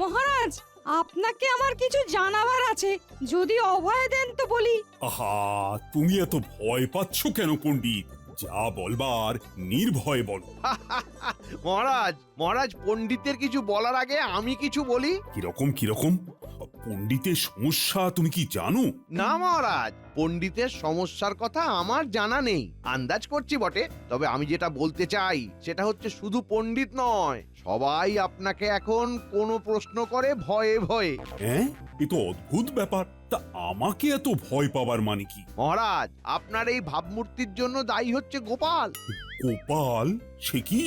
মহারাজ, আপনাকে আমার কিছু জানাবার আছে, যদি অভয় দেন তো বলি। আহা, তুমি এত ভয় পাচ্ছ কেন পণ্ডিত? যা বলবার নির্ভয়ে বলো। মহারাজ মহারাজ পণ্ডিতের কিছু বলার আগে আমি কিছু বলি। কিরকম কিরকম? পণ্ডিতের সমস্যা তুমি কি জানো? না মহারাজ, পণ্ডিতের সমস্যার কথা আমার জানা নেই, আন্দাজ করছি বটে। তবে আমি যেটা বলতে চাই সেটা হচ্ছে শুধু পণ্ডিত নয়, সবাই আপনাকে এখন কোনো প্রশ্ন করে ভয়ে ভয়ে। হ্যাঁ, এ তো অদ্ভুত ব্যাপার। তা আমাকে এত ভয় পাবার মানে কি? মহারাজ, আপনার এই ভাবমূর্তির জন্য দায়ী হচ্ছে গোপাল। গোপাল? সে কি?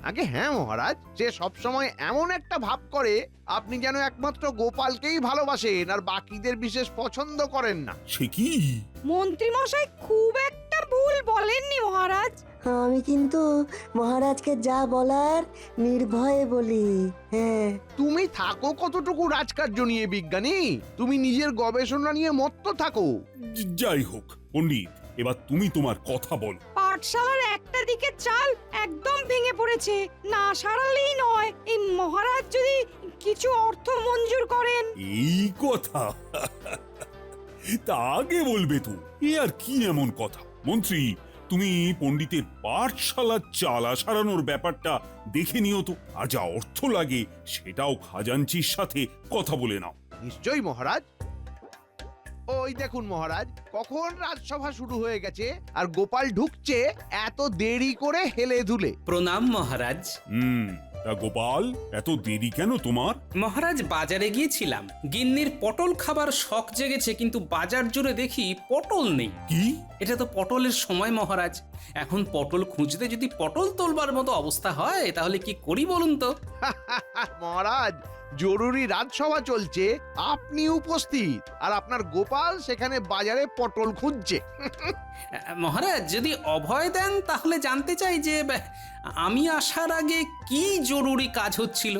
আগে হ্যাঁ মহারাজ, সে সবসময় এমন একটা ভাব করে আপনি যেন একমাত্র গোপালকেই ভালোবাসেন আর বাকিদের বিশেষ পছন্দ করেন না। সে কি? মন্ত্রী মশাই খুব একটা ভুল বলেননি মহারাজ। আমি কিন্তু মহারাজকে যা বলার নির্ভয়ে বলি। হ্যাঁ, তুমি থাকো কতটুকু রাজকার্য নিয়ে বিজ্ঞানী, তুমি নিজের গবেষণা নিয়ে মত্ত থাকো। যাই হোক পণ্ডিত, এবার তুমি তোমার কথা বলো। পাঠশালার একটা দিকে চাল একদম ভেঙে পড়েছে, না সারালেই নয়। এই মহারাজ যদি কিছু অর্থ মঞ্জুর করেন। এই কথা? তা আগে বলবে তো। এ আর কি এমন কথা? মন্ত্রী, তুমি পণ্ডিতের পাঠশালার চালা সারানোর ব্যাপারটা দেখে নিও তো, আর যা অর্থ লাগে সেটাও খাজাঞ্চির সাথে কথা বলে নাও। নিশ্চয়ই মহারাজ। ওই দেখুন মহারাজ, কখন রাজসভা শুরু হয়ে গেছে আর গোপাল ঢুকছে এত দেরি করে হেলে দুলে। প্রণাম মহারাজ। তা গোপাল, এত দেরি কেন তোমার? মহারাজ, বাজারে গিয়েছিলাম, গিন্নির পটল খাবার শখ জেগেছে, কিন্তু বাজার জুড়ে দেখি পটল নেই। কি? এটা তো পটলের সময় মহারাজ, এখন পটল খুঁজতে যদি পটল তোলবার মতো অবস্থা হয় তাহলে কি করি বলুন তো? মহারাজ, জরুরি রাজসভা চলছে, আপনি উপস্থিত আর আপনার গোপাল সেখানে বাজারে পটল খুঁজছে। মহারাজ, যদি অভয় দেন তাহলে জানতে চাই যে আমি আসার আগে কি জরুরি কাজ হচ্ছিল।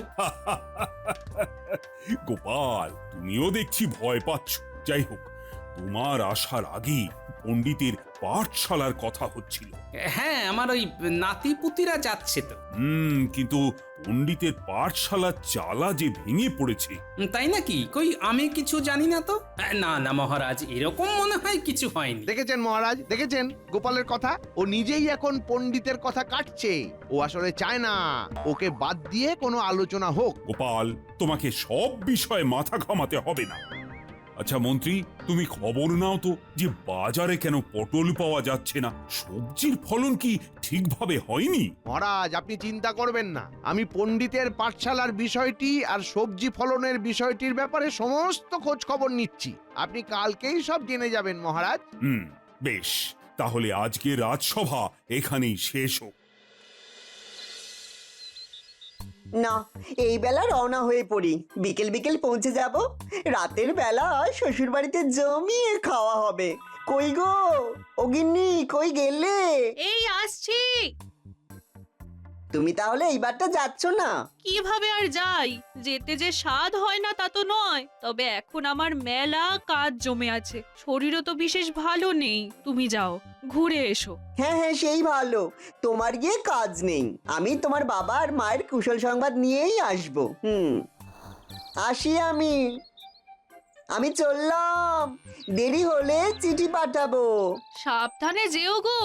গোপাল, তুমিও দেখছি ভয় পাচ্ছ। যাই হোক, তোমার আসার আগে পণ্ডিতের পাঠশালার কথা হচ্ছিল। হ্যাঁ, আমার ওই নাতিপুতিরা যাচ্ছে তো। কিন্তু পণ্ডিতের পাঠশালার চালা যে ভেঙে পড়েছে। তাই নাকি? কই, আমি কিছু জানি না তো। না না মহারাজ, এরকম মনে হয় কিছু হয়নি। দেখেছেন মহারাজ, দেখেছেন গোপালের কথা? ও নিজেই এখন পণ্ডিতের কথা কাটছে। ও আসলে চায় না ওকে বাদ দিয়ে কোনো আলোচনা হোক। গোপাল, তোমাকে সব বিষয়ে মাথা ঘামাতে হবে না। আচ্ছা মন্ত্রী, তুমি খবর নাও তো যে বাজারে কেন পটল পাওয়া যাচ্ছে না? সবজির ফলন কি ঠিকভাবে হয়নি? মহারাজ, আপনি চিন্তা করবেন না, আমি পণ্ডিতের পাঠশালার বিষয়টি আর সবজি ফলনের বিষয়টির ব্যাপারে সমস্ত খোঁজ খবর নিচ্ছি। আপনি কালকেই সব জেনে যাবেন মহারাজ। বেশ, তাহলে আজকে রাজসভা এখানেই শেষ হোক। না, এই বেলা রওনা হয়ে পড়ি, বিকেল বিকেল পৌঁছে যাব। রাতের বেলা শ্বশুর বাড়িতে জমিয়ে খাওয়া হবে। কই গো, ও গিন্নি, কই গেলে? এই আসছি। তুমি তাহলে এইবারটা যাচ্ছ না? কিভাবে আর যাই? যেতে যে স্বাদ হয় না তা তো নয়, তবে এখন আমার মেলা কাজ জমে আছে, শরীরও তো বিশেষ ভালো নেই। তুমি যাও, ঘুরে এসো। হ্যাঁ হ্যাঁ, সেই ভালো। তোমার গিয়ে কাজ নেই, আমি তোমার বাবা আর মায়ের কুশল সংবাদ নিয়েই আসবো। আসি আমি। আমি চললাম, দেরি হলে চিঠি পাঠাবো। সাবধানে যেও গো।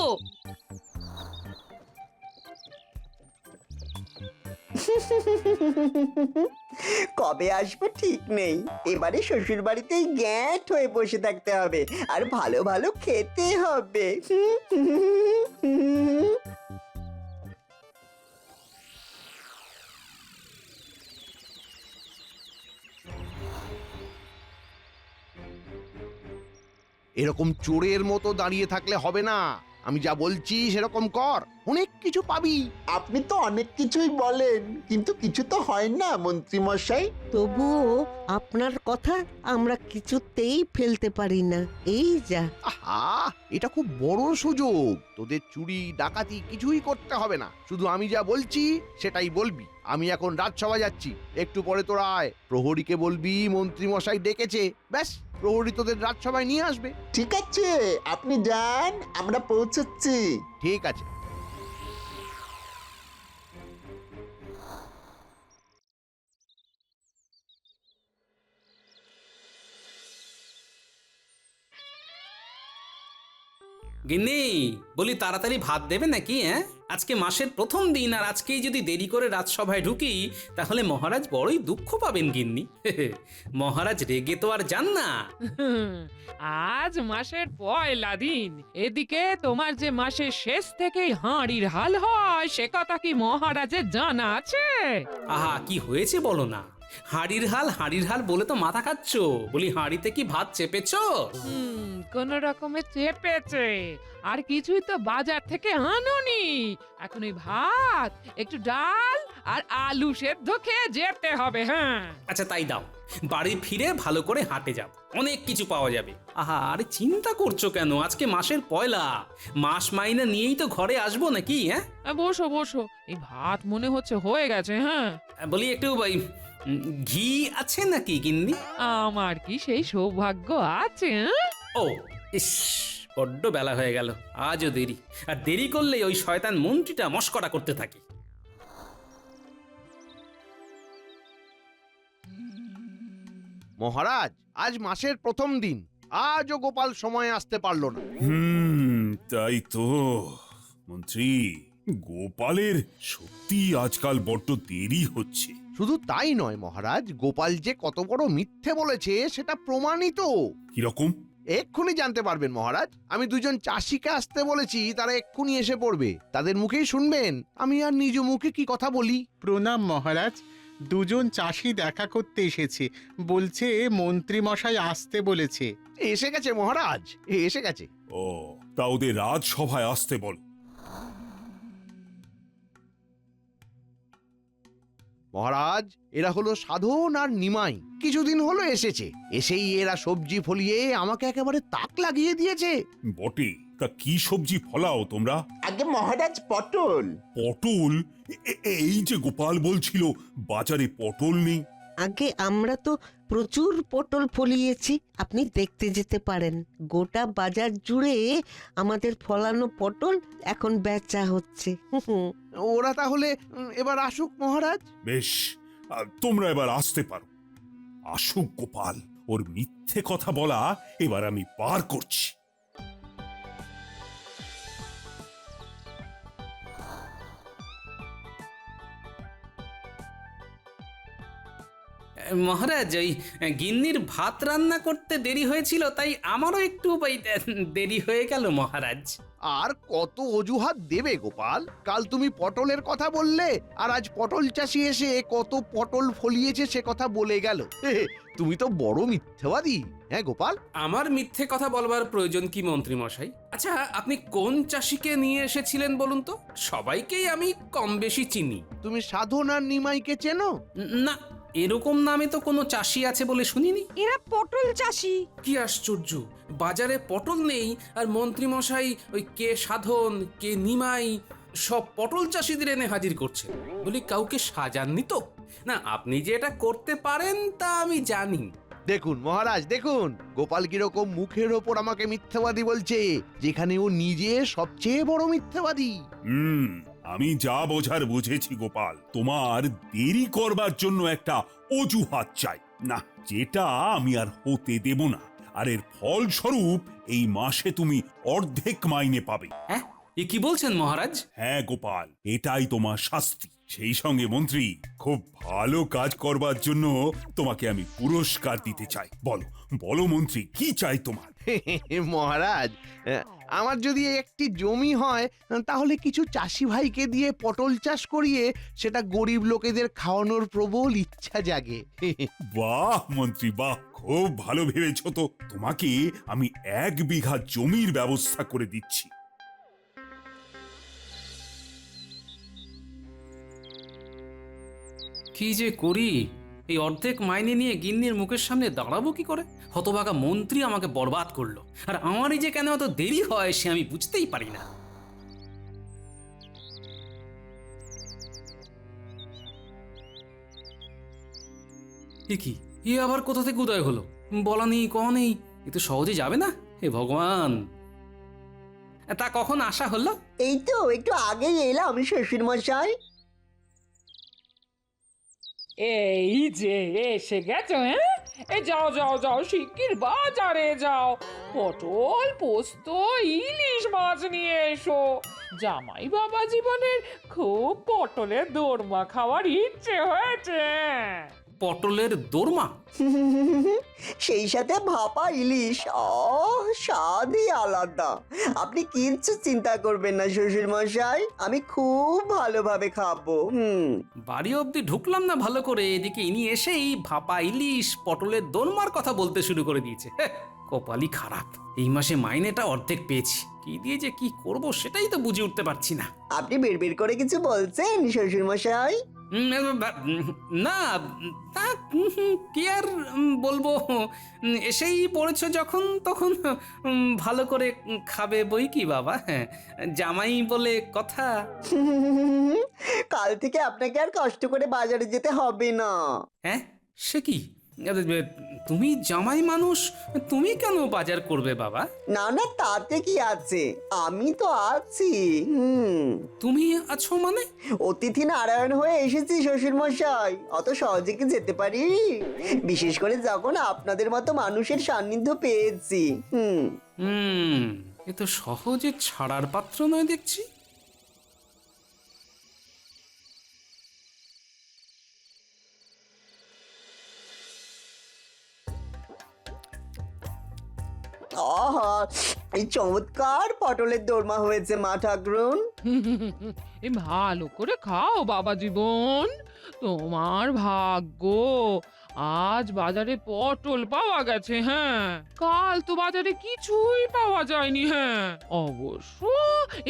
কবে আসবো ঠিক নেই, এবারে শ্বশুর বাড়িতেই গ্যাঁট হয়ে বসে থাকতে হবে আর ভালো ভালো খেতে হবে। এরকম চোরের মতো দাঁড়িয়ে থাকলে হবে না, আমি যা বলছি সেরকম কর, অনেক কিছু পাবি। আপনি তো অনেক কিছুই বলেন, কিন্তু কিছু তো হয় না মন্ত্রী মশাই। তবুও আপনার কথা আমরা কিছুতেই ফেলতে পারি না, এই যা। আহা, এটা খুব বড় সুযোগ। তোদের চুরি ডাকাতি কিছুই করতে হবে না, শুধু আমি যা বলছি সেটাই বলবি। আমি এখন রাজসভা যাচ্ছি, একটু পরে তোরা আয়। প্রহরীকে বলবি মন্ত্রী মশাই ডেকেছে, ব্যাস প্রহরী তোদের রাজসভায় নিয়ে আসবে। ঠিক আছে, আপনি যান, আমরা পৌঁছচ্ছি। ঠিক আছে। গিন্নি, বলি তাড়াতাড়ি ভাত দেবে নাকি? হ্যাঁ, আজকে মাসের প্রথম দিন, আর আজকেই যদি দেরি করে রাজসভায় ঢুকি তাহলে মহারাজ বড়ই দুঃখ পাবেন গিন্নি। মহারাজ রেগে তো আর যান না। আজ মাসের পয়লা দিন, এদিকে তোমার যে মাসের শেষ থেকেই হাঁড়ির হাল হয় সে কথা কি মহারাজের জানা আছে? আহা, কি হয়েছে বলো না? হাঁড়ির হাল বলে তো মাথা খাচ্ছ। বলি হাঁড়িতে কি ভাত চেপেছো? কোন রকমে চেপেছে, আর কিছুই তো বাজার থেকে আনোনি। এখন ওই ভাত, একটু ডাল আর আলু সেদ্ধ খেয়ে যেতে হবে। হ্যাঁ, আচ্ছা তাই দাও, বাড়ি ফিরে ভালো করে হাটে যাব, অনেক কিছু পাওয়া যাবে। আহা, আরে চিন্তা করছো কেন? আজকে মাসের পয়লা, মাস মাইনা নিয়েই তো ঘরে আসবো নাকি? হ্যাঁ, বসো বসো, এই ভাত মনে হচ্ছে হয়ে গেছে। হ্যাঁ, বলি একটু ঘি আছে নাকি গিন্নি? আমার কি সেই সৌভাগ্য আছে? হ্যাঁ? ও ইস, বড্ড বেলা হয়ে গেল, আজও দেরি। আর দেরি করলে ওই শয়তান মন্ত্রীটা মস্করা করতে থাকে। মহারাজ, আজ মাসের প্রথম দিন, আজও গোপাল সময়ে আসতে পারলো না। তাই তো মন্ত্রী, গোপালের সত্যি আজকাল বড্ড দেরি হচ্ছে। শুধু তাই নয় মহারাজ, গোপাল যে কত বড় মিথ্যে বলেছে সেটা প্রমাণিত। কিরকম? এক্ষুনি জানতে পারবেন মহারাজ। আমি দুজন চাষিকে আসতে বলেছি, তারা এক্ষুনি এসে পড়বে। তাদের মুখেই শুনবেন আমি আর নিজ মুখে কি কথা বলি। প্রণাম মহারাজ, দুজন চাষি দেখা করতে এসেছে, বলছে মন্ত্রী মশাই আসতে বলেছে। এসে গেছে মহারাজ, এসে গেছে। ও, তা ওদের রাজসভায় আসতে বল। মহারাজ, এরা হলো সাধন আর নিমাই। কিছুদিন হলো এসেছে, এসেই এরা সবজি ফলিয়ে আমাকে একেবারে তাক লাগিয়ে দিয়েছে। বটে, তা কি সবজি ফলাও তোমরা? আগে মহারাজ পটল। পটল? এই যে গোপাল বলছিল বাজারে পটল নেই। আগে আমরা তো প্রচুর পটল ফলিয়েছি, আপনি দেখতে যেতে পারেন। গোটা বাজার জুড়ে আমাদের ফলানো পটল এখন বেচা হচ্ছে। ওরা তাহলে এবার আসুক মহারাজ। বেশ, তোমরা এবার আসতে পারো। আসুক গোপাল, ওর মিথ্যে কথা বলা এবার আমি পার করছি। মহারাজ, ওই গিন্নির ভাত রান্না করতে দেরি হয়েছিল, তাই আমারও একটু দেরি হয়ে গেল মহারাজ। আর কত অজুহাত দেবে গোপাল? কাল তুমি পটলের কথা বললে, আর আজ পটল চাষি এসে কত পটল ফলিয়েছে সে কথা বলে গেল। তুমি তো বড় মিথ্যাবাদী। হ্যাঁ গোপাল, আমার মিথ্যে কথা বলবার প্রয়োজন কি মন্ত্রী মশাই? আচ্ছা, আপনি কোন চাষিকে নিয়ে এসেছিলেন বলুন তো? সবাইকেই আমি কম বেশি চিনি। তুমি সাধন আর নিমাইকে চেনো? না, এরকম নামে তো কোনো চাষি আছে বলে শুনিনি। এরা পটল চাষি। কি আশ্চর্য, বাজারে পটল নেই আর মন্ত্রী মশাই ওই কে সাধন কে নিমাই সব পটল চাষিদের এনে হাজির করছে। বলি কাউকে সাজাননি তো? না, আপনি যে এটা করতে পারেন তা আমি জানি। দেখুন মহারাজ, দেখুন গোপাল কিরকম মুখের ওপর আমাকে মিথ্যাবাদী বলছে, যেখানে ও নিজে সবচেয়ে বড় মিথ্যাবাদী। আমি যা বোঝার বুঝেছি গোপাল, তোমার দেরি করবার জন্য একটা অজুহাত চাই না, যেটা আমি আর হতে দেব না। আর এর ফলস্বরূপ এই মাসে তুমি অর্ধেক মাইনে পাবে। হ্যাঁ, এ কি বলছেন মহারাজ? হ্যাঁ গোপাল, এটাই তোমার শাস্তি। সেই সঙ্গে মন্ত্রী, খুব ভালো কাজ করবার জন্য তোমাকে আমি পুরস্কার দিতে চাই। বলো বলো মন্ত্রী, কি চাই তোমার? মহারাজ, আমার যদি একটি জমি হয় তাহলে কিছু চাষি ভাইকে দিয়ে পটল চাষ করিয়ে সেটা গরিব লোকেদের খাওয়ানোর প্রবল ইচ্ছা জাগে। বাহ মন্ত্রী, বাহ, খুব ভালো ভেবেছো তো। তোমাকে আমি 1 বিঘা জমির ব্যবস্থা করে দিচ্ছি। কি যে করি, এই অর্ধেক মাইনে নিয়ে গিন্নির মুখের সামনে দাঁড়াবো কি করে? হতভাগা মন্ত্রী আমাকে বরবাদ করলো, আর আমারই যে কেন এত দেরি হয় সে আমি বুঝতেই পারি না। এ কি, এ আবার কোথা থেকে উদয় হলো? বলা নেই, কওয়া নেই, এ তো সহজে যাবে না। হে ভগবান, তা কখন আসা হলো? এই তো একটু আগেই এলাম শ্বশুর মশাই। এই যে এসে গেছো। হ্যাঁ, এই যাও যাও যাও শিগগির বাজারে যাও, পটল পোস্ত ইলিশ মাছ নিয়ে এসো। জামাই বাবা জীবনের খুব পটলের দোরমা খাওয়ার ইচ্ছে হয়েছে। পটলের দোরমা? সেই সাথে ভাপা ইলিশ, স্বাদই আলাদা। আপনি কিচ্ছু চিন্তা করবেন না শ্বশুর মশাই, আমি খুব ভালোভাবে খাবো। বাড়ি অবধি ঢুকলাম না ভালো করে, এদিকে ইনি এসেই ভাপা ইলিশ পটলের দোরমার কথা বলতে শুরু করে দিয়েছে। কপালই খারাপ, এই মাসে মাইনেটা অর্ধেক পেয়েছি, কি দিয়ে যে কি করব সেটাই তো বুঝে উঠতে পারছি না। আপনি বের করে কিছু বলছেন শ্বশুর মশাই? না তা কি আর বলবো, এসেই পড়েছ যখন তখন ভালো করে খাবে বই কি বাবা, জামাই বলে কথা। কাল থেকে আপনাকে আর কষ্ট করে বাজারে যেতে হবে না। হ্যাঁ সে কি, তুমি জামাই মানুষ, তুমি কেন বাজার করবে বাবা? না না, তাতে কি আছে, আমি তো আছি। তুমি আছো মানে? অতিথি নারায়ণ হয়ে এসেছি শ্বশুর মশাই, অত সহজে কি যেতে পারি? বিশেষ করে যখন আপনাদের মতো মানুষের সান্নিধ্য পেয়েছি। এ তো সহজে ছাড়ার পাত্র নয় দেখছি। আহা, এই চমৎকার পটলের দোরমা হয়েছে মা ঠাকরুন। এই ভালো করে খাও বাবা জীবন, তোমার ভাগ্য আজ বাজারে পটল পাওয়া গেছে। হ্যাঁ, কাল তো বাজারে কিছুই পাওয়া যায়নি। হ্যাঁ, অবশ্য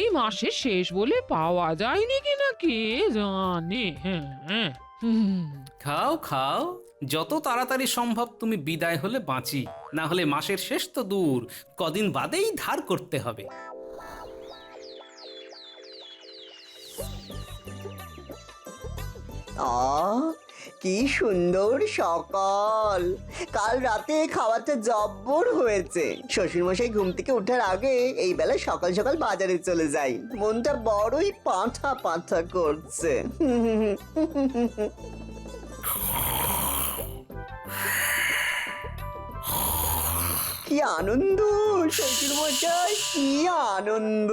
এই মাসের শেষ বলে পাওয়া যায়নি কিনা কে জানে। হ্যাঁ, খাও খাও, যত তাড়াতাড়ি সম্ভব তুমি বিদায় হলে বাঁচি, না হলে মাসের শেষ তো দূর, কদিন বাদেই ধার করতে হবে। কি সুন্দর সকাল! কাল রাতে খাওয়াটা জব্বর হয়েছে। শ্বশুরমশাই ঘুম থেকে ওঠার আগে এই বেলা সকাল সকাল বাজারে চলে যাই, মনটা বড়ই পাঁঠা পাঁঠা করছে। কি আনন্দ শ্বশুরমশাই, কি আনন্দ!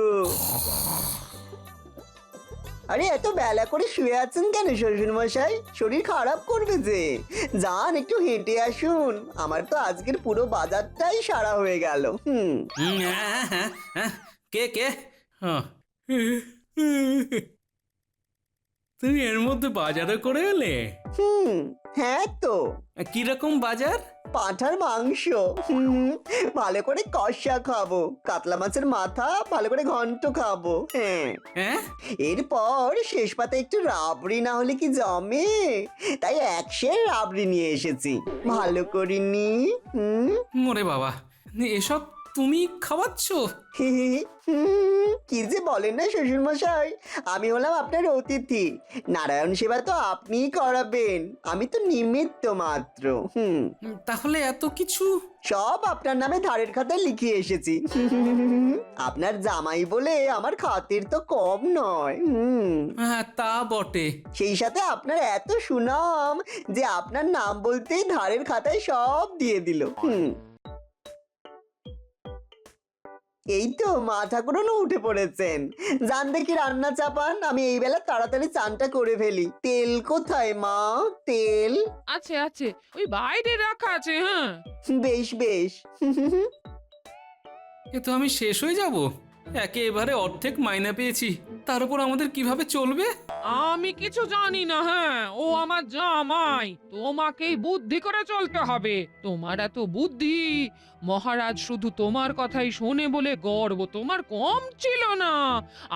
আরে এত বেলা করে শুয়ে আছেন কেন শ্বশুর মশাই? শরীর খারাপ করবে যে। যান একটু হেঁটে আসুন, আমার তো আজকের পুরো বাজারটাই সারা হয়ে গেল। কে কে? তুমি এর মধ্যে বাজারে করে এলে? হ্যাঁ তো। কিরকম বাজার? পাঁঠার মাংস, ভালো করে কষা খাবো, কাতলা মাছের মাথা ভালো করে ঘন্ট খাবো। হ্যাঁ, এরপর শেষ পাতে একটু রাবড়ি না হলে কি জমে, তাই 1 সের রাবড়ি নিয়ে এসেছি, ভালো করিনি। ওরে বাবা, এসব তুমি খাওয়াচ্ছ? কি যে বলেন না শ্বশুর মশাই, আমি হলাম আপনার অতিথি, নারায়ণ সেবা তো আপনিই করাবেন, আমি তো নিমিত্ত মাত্র। তাহলে এত কিছু সব আপনার নামে ধারের খাতায় লিখিয়ে এসেছি। আপনার জামাই বলে আমার খাতির তো কম নয়। হ্যাঁ তা বটে। সেই সাথে আপনার এত সুনাম যে আপনার নাম বলতেই ধারের খাতায় সব দিয়ে দিল। এই তো মা ঠাকুরনও উঠে পড়েছেন, যান দেখি রান্না চাপান, আমি এই বেলা তাড়াতাড়ি চানটা করে ফেলি। তেল কোথায় মা, তেল? আছে আছে, ওই বাইরে রাখা আছে। হ্যাঁ, বেশ বেশ। এ তো আমি শেষ হয়ে যাব, একেবারে অর্ধেক মাইনা পেয়েছি, তার উপর আমাদের কিভাবে চলবে? আমি কিছু জানি না। হ্যাঁ, ও আমার জামাই, তোমাকেই বুদ্ধি করে চলতে হবে। তোমার এত বুদ্ধি, মহারাজ শুধু তোমার কথাই শোনে বলে গর্ব তোমার কম ছিল না,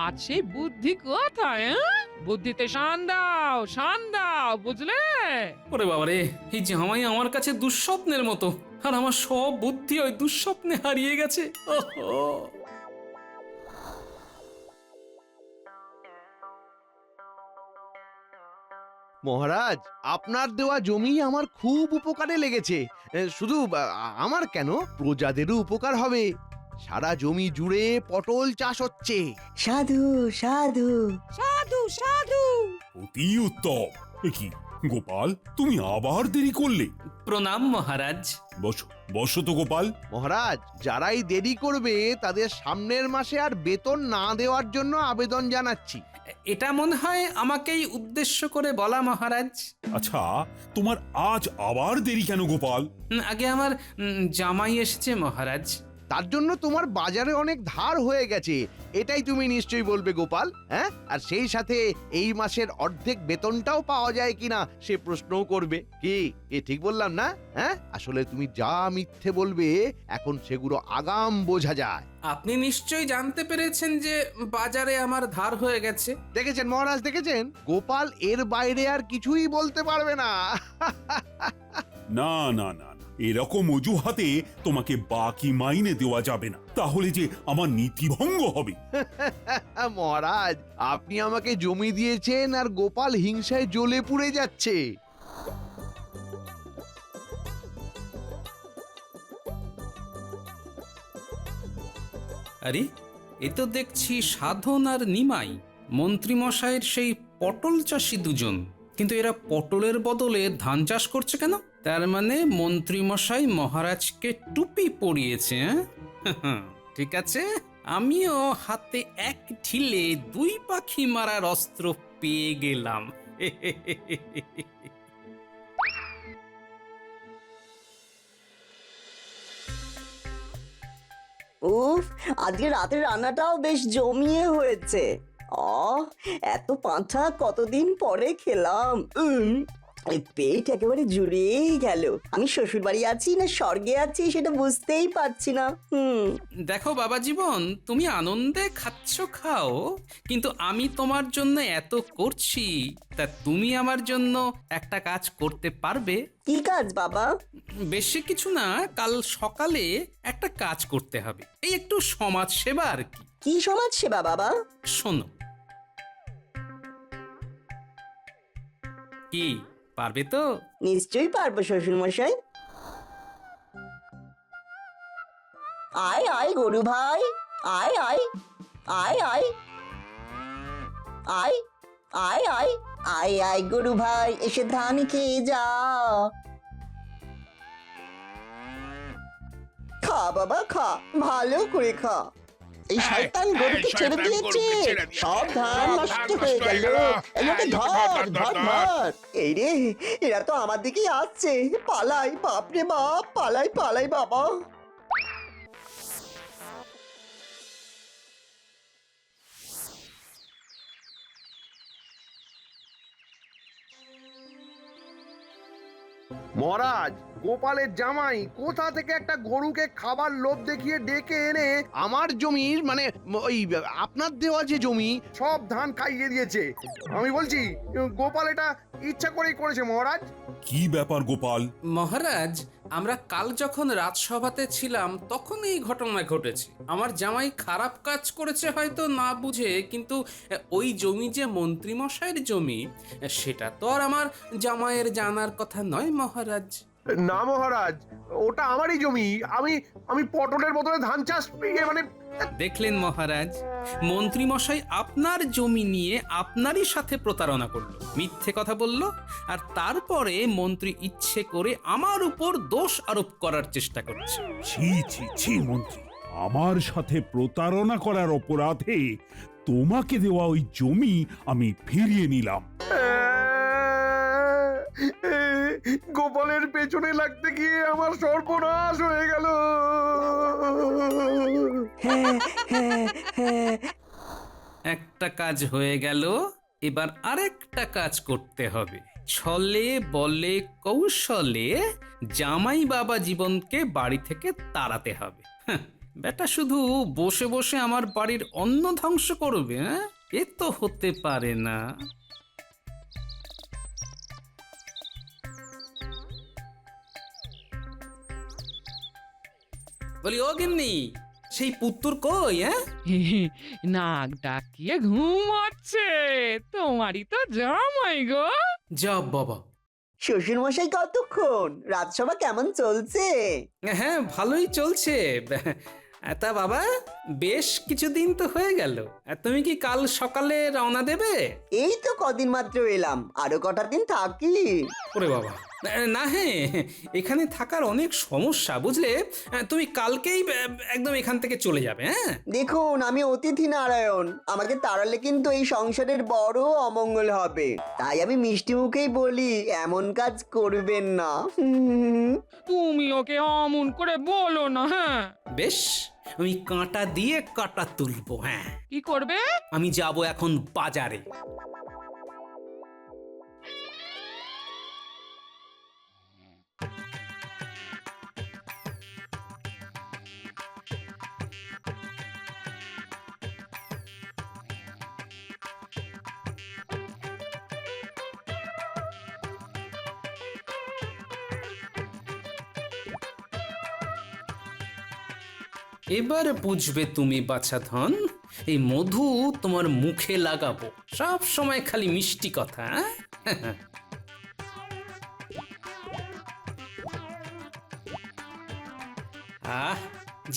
আজ সেই বুদ্ধি কোথায়? বুদ্ধিতে শান দাও, বুঝলে? ওরে বাবারে, এই জামাই আমার কাছে দুঃস্বপ্নের মতো, আর আমার সব বুদ্ধি ওই দুঃস্বপ্নে হারিয়ে গেছে। ওহো। মহারাজ, আপনার দেওয়া জমি আমার খুব উপকারে লেগেছে। শুধু আমার কেন, প্রজাদেরও উপকার হবে। সারা জমি জুড়ে পটল চাষ হচ্ছে। সাধু সাধু সাধু সাধু। অতি উত্তম। এ কি, গোপাল, তুমি আবার দেরি করলে। প্রণাম মহারাজ। বসো বসো তো গোপাল। মহারাজ, যারাই দেরি করবে তাদের সামনের মাসে আর বেতন না দেওয়ার জন্য আবেদন জানাচ্ছি। এটা মনে হয় আমাকেই উদ্দেশ্য করে বলা মহারাজ। আচ্ছা, তোমার আজ আবার দেরি কেন গোপাল? আগে আমার জামাই এসেছে মহারাজ। তার জন্য তোমার বাজারে অনেক ধার হয়ে গেছে, এটাই তুমি নিশ্চয়ই বলবে গোপাল। হ্যাঁ, আর সেই সাথে এই মাসের অর্ধেক বেতনটাও পাওয়া যায় কিনা সে প্রশ্নও করবে। কি ঠিক বললাম না? হ্যাঁ, আসলে তুমি যা মিথ্যে বলবে এখন সেগুলো আগাম বোঝা যায়। আপনি নিশ্চয়ই জানতে পেরেছেন যে বাজারে আমার ধার হয়ে গেছে। দেখেছেন মহারাজ, দেখেছেন? গোপাল এর বাইরে আর কিছুই বলতে পারবে না। না না না না, এরকম অজুহাতে তোমাকে বাকি মাইনে দেওয়া যাবে না, তাহলে যে আমার নীতিভঙ্গ হবে। মহারাজ, আপনি আমাকে জমি দিয়েছেন আর গোপাল হিংসায় জ্বলে পুড়ে যাচ্ছে। আরে, এ তো দেখছি সাধন আর নিমাই, মন্ত্রীমশাইয়ের সেই পটল চাষি দুজন। কিন্তু এরা পটলের বদলে ধান চাষ করছে কেন? তার মানে মন্ত্রীমশাই মহারাজকে টুপি পরিয়েছে। হ্যাঁ? ঠিক আছে, আমিও হাতে এক ঢিলে দুই পাখি মারার অস্ত্র পেয়ে গেলাম। উফ, আজকে রাতের রান্নাটাও বেশ জমিয়ে হয়েছে। এত পাঁঠা কতদিন পরে খেলাম। এই পেট একেবারে জুড়েই গেল। আমি শ্বশুর বাড়ি আছি না স্বর্গে আছি সেটা বুঝতেই পারছি না। দেখো বাবা জীবন, তুমি আনন্দে খাচ্ছ খাও, কিন্তু আমি তোমার জন্য এত করছি, তা তুমি আমার জন্য একটা কাজ করতে পারবে? কি কাজ বাবা? বেশি কিছু না, কাল সকালে একটা কাজ করতে হবে, এই একটু সমাজ সেবা আর কি। কি সমাজ সেবা বাবা? শোনো। কি পারবে তো? নিশ্চয়ই পারবো শ্বশুর মশাই। আয় আয় গরু ভাই, আয় আয় আয় আয় আয় আয় আয় আয় আয় গরু ভাই, এসে ধান খেয়ে যা। খা বাবা খা, ভালো করে খা। এই শয়তান গরুকে ছেড়ে দিয়েছে, সব ধান নষ্ট হয়ে গেল। এগুলোকে ধর ধর ধর। এই রে, এরা তো আমার দিকেই আসছে। পালাই বাপরে বাপ, পালাই পালাই বাবা। মহারাজ, গোপালের জামাই কোথা থেকে একটা গরুকে খাবার লোভ দেখিয়ে ডেকে এনে আমার জমির মানে ওই আপনার দেওয়া যে জমি সব ধান খাইয়ে দিয়েছে। আমি বলছি গোপাল এটা ইচ্ছা করেই করেছে মহারাজ। কি ব্যাপার গোপাল? মহারাজ, আমরা কাল যখন রাজসভাতে ছিলাম তখন এই ঘটনা ঘটেছে। আমার জামাই খারাপ কাজ করেছে হয়তো না বুঝে, কিন্তু ওই জমি যে মন্ত্রীমশাইয়ের জমি, সেটা তো আর আমার জামাইয়ের জানার কথা নয় মহারাজ। না মহারাজ, ওটা আমারই জমি। আমি পটলের বদলে ধান চাষ মানে। দেখলেন মহারাজ, মন্ত্রীমশাই আপনার জমি নিয়ে আপনারই সাথে প্রতারণা করলো, মিথ্যে কথা বলল, আর তারপরে মন্ত্রী ইচ্ছে করে আমার উপর দোষ আরোপ করার চেষ্টা করছে। ছি ছি ছি মন্ত্রী, আমার সাথে প্রতারণা করার অপরাধে তোমাকে দেওয়া ওই জমি আমি ফিরিয়ে নিলাম। গোপালের পেছনে লাগতে গিয়ে আমার সর্বনাশ হয়ে গেল। একটা কাজ হয়ে গেল, এবার আরেকটা কাজ করতে হবে। ছলে বলে কৌশলে জামাই বাবা জীবনকে বাড়ি থেকে তাড়াতে হবে। বেটা শুধু বসে বসে আমার বাড়ির অন্ন ধ্বংস করবে, এ তো হতে পারে না। বলি ও গিন্নি, সেই পুত্তুর কই? নাক ডাকিয়ে ঘুমাচ্ছে, তোমারই তো জামাই গো। যা বাবা। শ্বশুর মশাই কতক্ষণ? রাজসভা কেমন চলছে? হ্যাঁ, ভালোই চলছে। তা বাবা, বেশ কিছুদিন তো হয়ে গেল। তুমি কি কাল সকালে রওনা দেবে? এই তো কদিন মাত্র এলাম, আরো কটা দিন থাকি। ওরে বাবা, না হ্যাঁ, এখানে থাকার অনেক সমস্যা বুঝলে। তুমি কালকেই একদম এখান থেকে চলে যাবে। হ্যাঁ দেখুন, আমি অতিথি নারায়ণ, আমাকে তাড়ালে কিন্তু এই সংসারের বড় অমঙ্গল হবে। তাই আমি মিষ্টি মুখেই বলি, এমন কাজ করবেন না। তুমি ওকে অমন করে বলো না। হ্যাঁ, বেশ, আমি কাঁটা দিয়ে কাঁটা তুলবো। হ্যাঁ, কি করবে? আমি যাব এখন বাজারে। এবার বুঝবে তুমি বাছাধন, এই মধু তোমার মুখে লাগাবো, সব সময় খালি মিষ্টি কথা।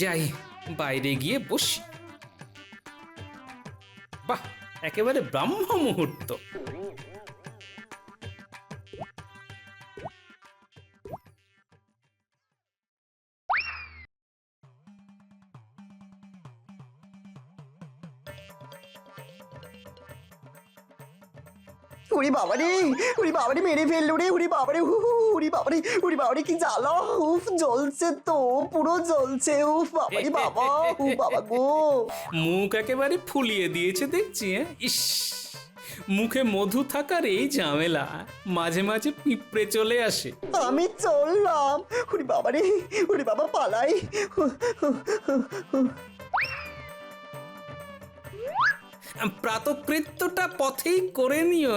যাই বাইরে গিয়ে বসি। বাহ, একেবারে ব্রাহ্ম মুহূর্ত। উড়ি বাবারে, উড়ি বাবারে, মেরে ফেললো রে, উড়ি বাবারে, উড়ি বাবারে, উড়ি বাবারে, কি জ্বালা! উফ, জ্বলছে তো, পুরো জ্বলছে। উফ বাবারে বাবা, উ বাবা গো। মুখ একেবারে ফুলিয়ে দিয়েছে দেখছি। ইস, মুখে মধু থাকার এই ঝামেলা, মাঝে মাঝে পিঁপড়ে চলে আসে। আমি চললাম, উড়ি বাবারে, উড়ি বাবা, পালাই। প্রাতকৃত্যটা পথেই করে নিও।